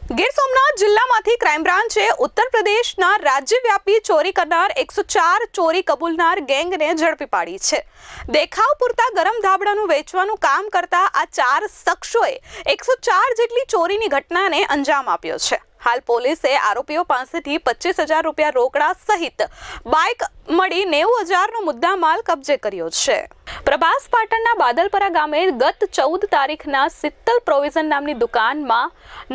ગીર સોમનાથ જિલ્લામાંથી ક્રાઇમ બ્રાન્ચે ઉત્તર પ્રદેશના રાજ્યવ્યાપી ચોરી કરનાર 104 ચોરી કબૂલનાર ગેંગને ઝડપી પાડી છે। દેખાવ પૂરતા ગરમ ધાબળાનું વેચવાનું કામ કરતા આ 4 શખ્સોએ 104 જેટલી ચોરીની ઘટનાને અંજામ આપ્યો છે। હાલ પોલીસે આરોપીઓ પાસેથી 25,000 રૂપિયા રોકડા સહિત બાઇક મળી 90,000નો મુદ્દામાલ કબજે કર્યો છે। પ્રભાસ પાટણના બાદલપરા ગામે ગત 14 તારીખના શીતલ પ્રોવિઝન નામની દુકાનમાં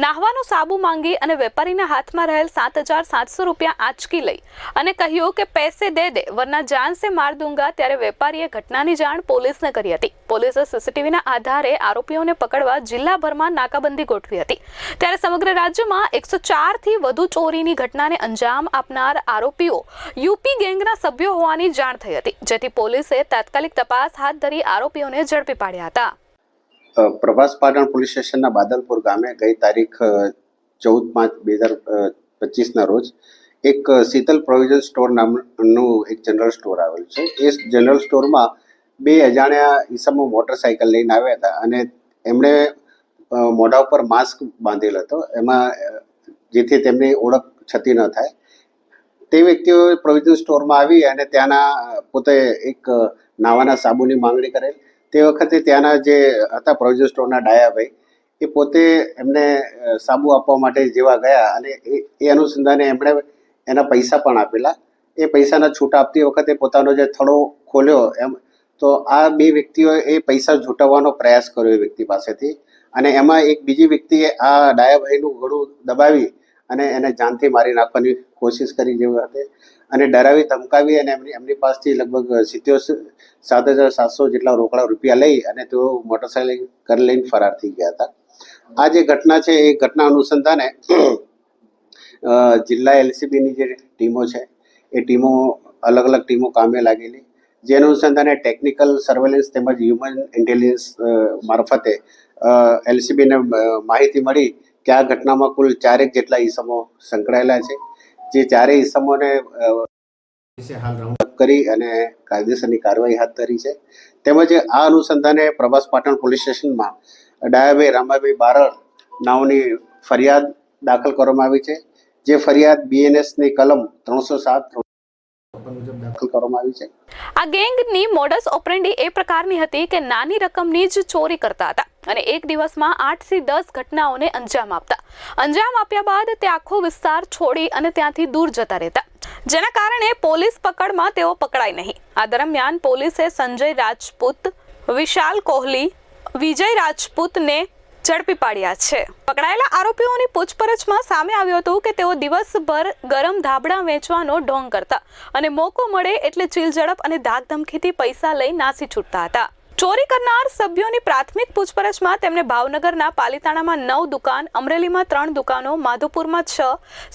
નાહવાનો સાબુ માંગી અને વેપારીના હાથમાં રહેલ 7,700 રૂપિયા આંચકી લઈ અને કહ્યું કે પૈસે દે દે વરના જાન સે માર દૂંગા, ત્યારે વેપારીએ ઘટનાની જાણ પોલીસને કરી હતી। પોલીસે સીસીટીવીના આધારે આરોપીઓને પકડવા જિલ્લાભરમાં નાકાબંધી ગોઠવી હતી। ત્યારે સમગ્ર રાજ્યમાં 104 થી વધુ ચોરીની ઘટનાને અંજામ આપનાર આરોપીઓ યુપી ગેંગના સભ્યો હોવાની જાણ થઈ હતી, જેથી પોલીસે તાત્કાલિક તપાસ હાથ ધરી આરોપીઓને ઝડપી પાડ્યા હતા। પ્રભાસ પાટણ પોલીસ સ્ટેશનના બાદલપુર ગામે ગઈ તારીખ 14/5/2025ના રોજ એક શીતલ પ્રોવિઝન સ્ટોર નામનું એક જનરલ સ્ટોર આવેલ છે। એ જનરલ સ્ટોરમાં બે અજાણ્યા ઈસમો મોટરસાઇકલ લઈને આવ્યા હતા અને એમણે મોઢા ઉપર માસ્ક બાંધેલ હતો, એમાં જેથી તેમની ઓળખ છતી ન થાય। તે વ્યક્તિઓ પ્રોવિઝન સ્ટોરમાં આવી અને ત્યાંના પોતે એક નાવાના સાબુની માંગણી કરેલ। તે વખતે ત્યાંના જે હતા પ્રોવિઝન સ્ટોરના ડાયાભાઈ, એ પોતે એમને સાબુ આપવા માટે જેવા ગયા અને એ અનુસંધાને એમણે એના પૈસા પણ આપેલા। એ પૈસાના છૂટા આપતી વખતે પોતાનો જે થડો ખોલ્યો એમ તો આ બે વ્યક્તિઓએ એ પૈસા ઝૂંટવવાનો પ્રયાસ કર્યો એ વ્યક્તિ પાસેથી, અને એમાં એક બીજી વ્યક્તિએ આ ડાયાભાઈનું ગળું દબાવી અને એને જાનથી મારી નાખવાની કોશિશ કરી જેવી હતી અને ડરાવી ધમકાવી અને એમની પાસેથી લગભગ 7,700 જેટલા રોકડા રૂપિયા લઈ અને તેઓ મોટરસાઇકલ લઈને ફરાર થઈ ગયા હતા। આ જે ઘટના છે એ ઘટના અનુસંધાને જિલ્લા એલસીબીની જે ટીમો છે એ ટીમો અલગ અલગ ટીમો કામે લાગેલી, જે અનુસંધાને ટેકનિકલ સર્વેલન્સ તેમજ હ્યુમન ઇન્ટેલિજન્સ મારફતે એલસીબીને માહિતી મળી કે આ ઘટનામાં કુલ 4 જેટલા ઈસમો સંકળાયેલા છે, જે 4 ઈસમોને હાલ રાઉન્ડ અપ કરી અને કાયદેસરની કાર્યવાહી હાથ ધરી છે। તેમજ આ અનુસંધાને પ્રભાસ પાટણ પોલીસ સ્ટેશનમાં ડાયાભાઈ રામાભાઈ બારડ નામની ફરિયાદ દાખલ કરવામાં આવી છે, જે ફરિયાદ બીએનએસની કલમ 307 દાખલ કરવામાં આવી છે। આ ગેંગની મોડસ ઓપરેન્ડી એ પ્રકારની હતી કે નાની રકમની જ ચોરી કરતા હતા અને એક દિવસમાં 8 થી 10 ઘટનાઓને અંજામ આપ્યા બાદ તે આખો વિસ્તાર છોડી અને ત્યાંથી દૂર જતા રહેતા, જેના કારણે પોલીસ પકડમાં તેઓ પકડાય નહીં। આ દરમિયાન પોલીસે સંજય રાજપૂત, વિશાલ કોહલી, વિજય રાજપૂતને ઝડપી પાડ્યા છે। પકડાયેલા આરોપીઓની પૂછપરછમાં સામે આવ્યું હતું કે તેઓ દિવસભર ગરમ ધાબળા વેચવાનો ઢોંગ કરતા અને મોકો મળે એટલે ચીલઝડપ અને ધાકધમકીથી પૈસા લઈ નાસી છૂટતા હતા। ચોરી કરનાર સભ્યોની પ્રાથમિક પૂછપરછમાં તેમને ભાવનગરના પાલિતાણામાં 9 દુકાન, અમરેલીમાં 3 દુકાનો, માધુપુરમાં 6,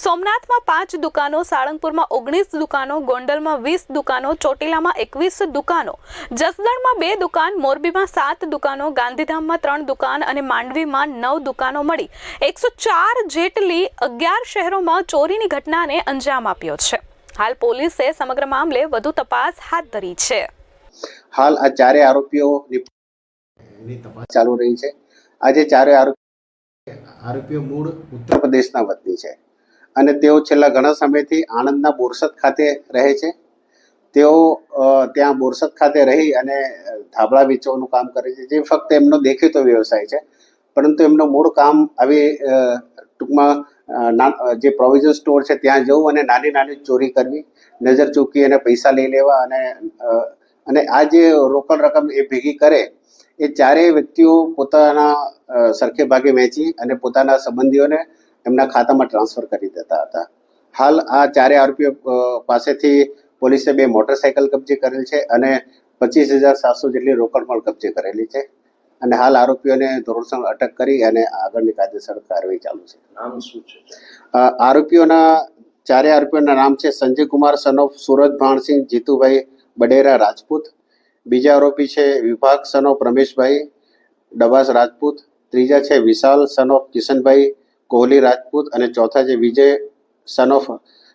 સોમનાથમાં 5 દુકાનો, સાળંગપુરમાં 19 દુકાનો, ગોંડલમાં 20 દુકાનો, ચોટીલામાં 21 દુકાનો, જસદણમાં 2 દુકાન, મોરબીમાં 7 દુકાનો, ગાંધીધામમાં 3 દુકાન અને માંડવીમાં 9 દુકાનો મળી 104 જેટલી 11 શહેરોમાં ચોરીની ઘટનાને અંજામ આપ્યો છે। હાલ પોલીસે સમગ્ર મામલે વધુ તપાસ હાથ ધરી છે। હાલ આ 4 આરોપીઓની તપાસ ચાલુ રહી છે। આ જે 4 આરોપીઓ મૂળ ઉત્તર પ્રદેશના વતની છે અને તેઓ છેલ્લા ઘણા સમયથી આણંદના બોરસદ ખાતે રહે છે। તેઓ ત્યાં બોરસદ ખાતે રહી અને ધાબળા વેચવાનું કામ કરે છે, જે ફક્ત એમનો દેખીતો વ્યવસાય છે, પરંતુ એમનું મૂળ કામ આવી ટૂંકમાં જે પ્રોવિઝન સ્ટોર છે ત્યાં જવું અને નાની નાની ચોરી કરવી, નજર ચૂકી અને પૈસા લઈ લેવા અને આ જે રોકડ રકમ એ ભેગી કરે એ 4 વ્યક્તિઓ પોતાના સરખે ભાગે વેચી અને પોતાના સંબંધીઓને એમના ખાતામાં ટ્રાન્સફર કરી દેતા હતા। હાલ આ 4 આરોપીઓ પાસેથી પોલીસે 2 મોટરસાઇકલ કબજે કરેલ છે અને 25,700 જેટલી રોકડ પણ કબજે કરેલી છે અને હાલ આરોપીઓને ધોરણસર અટક કરી અને આગળની કાયદેસર કાર્યવાહી ચાલુ છે। નામ શું છે? આરોપીઓના 4 આરોપીઓના નામ છે સંજય કુમાર સન ઓફ સુરજ ભાણસિંહ જીતુભાઈ બડેરા રાજપૂત, બીજા આરોપી છે વિભાગ સન ઓફ રમેશભાઈ ડબાસ રાજપૂત, ત્રીજા છે વિશાલ સન ઓફ કિશનભાઈ કોહલી રાજપૂત અને ચોથા છે વિજય સન ઓફ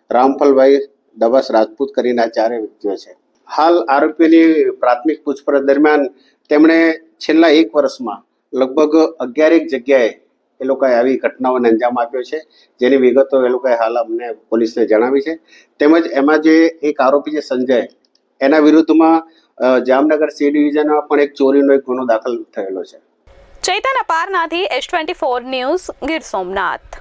રામફલભાઈ ડબાસ રાજપૂત કરીને આ 4 વ્યક્તિઓ છે। હાલ આરોપીઓની પ્રાથમિક પૂછપરછ દરમિયાન તેમણે છેલ્લા 1 વર્ષમાં લગભગ 11 જગ્યાએ એ લોકોએ આવી ઘટનાઓને અંજામ આપ્યો છે, જેની વિગતો એ લોકોએ હાલ અમને પોલીસને જણાવી છે. તેમજ એમાં જે એક આરોપી છે સંજય, એના વિરુદ્ધમાં જામનગર સી ડિવિઝનમાં પણ એક ચોરીનો એક ગુનો દાખલ થયેલો છે. Chaitan અપારનાથી S24 news, Gir Somnath.